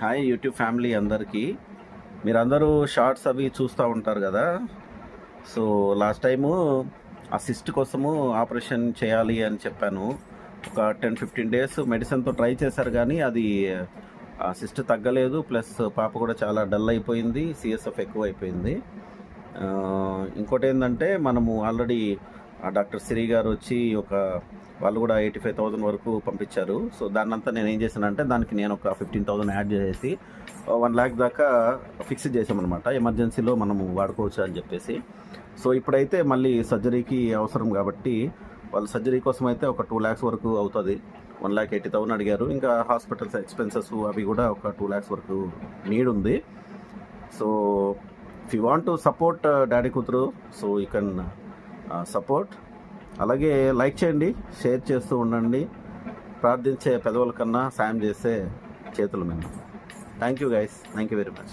Hi YouTube family అందరికీ. మీరందరూ shorts అవి చూస్తూ ఉంటారు కదా. సో లాస్ట్ టైము ఆ సిస్ట్ కోసము ఆపరేషన్ చేయాలి అని చెప్పాను. ఒక 10-15 డేస్ మెడిసిన్తో ట్రై చేశారు, కానీ అది ఆ సిస్ట్ తగ్గలేదు. ప్లస్ పాప కూడా చాలా డల్ అయిపోయింది, సిఎస్ఎఫ్ ఎక్కువ అయిపోయింది. ఇంకోటి ఏంటంటే, మనము ఆల్రెడీ డాక్టర్ సిరి గారు వచ్చి వాళ్ళు కూడా 85,000 వరకు పంపించారు. సో దాన్నంతా నేను ఏం చేశానంటే, దానికి నేను ఒక 15,000 యాడ్ చేసి 1 lakh దాకా ఫిక్స్ చేసామన్నమాట. ఎమర్జెన్సీలో మనము వాడుకోవచ్చు అని చెప్పేసి. సో ఇప్పుడైతే మళ్ళీ సర్జరీకి అవసరం కాబట్టి, వాళ్ళు సర్జరీ కోసం అయితే ఒక 2 lakhs వరకు అవుతుంది. 1,80,000 అడిగారు. ఇంకా హాస్పిటల్స్ ఎక్స్పెన్సెస్ అవి కూడా ఒక 2 lakhs వరకు నీడ్ ఉంది. So if you want to support daddy కూతురు, సో యూ కెన్ సపోర్ట్. అలాగే లైక్ చేయండి, షేర్ చేస్తూ ఉండండి. ప్రార్థించే పెదవుల కన్నా సాయం చేసే చేతుల మీద. Thank you guys, thank you very much.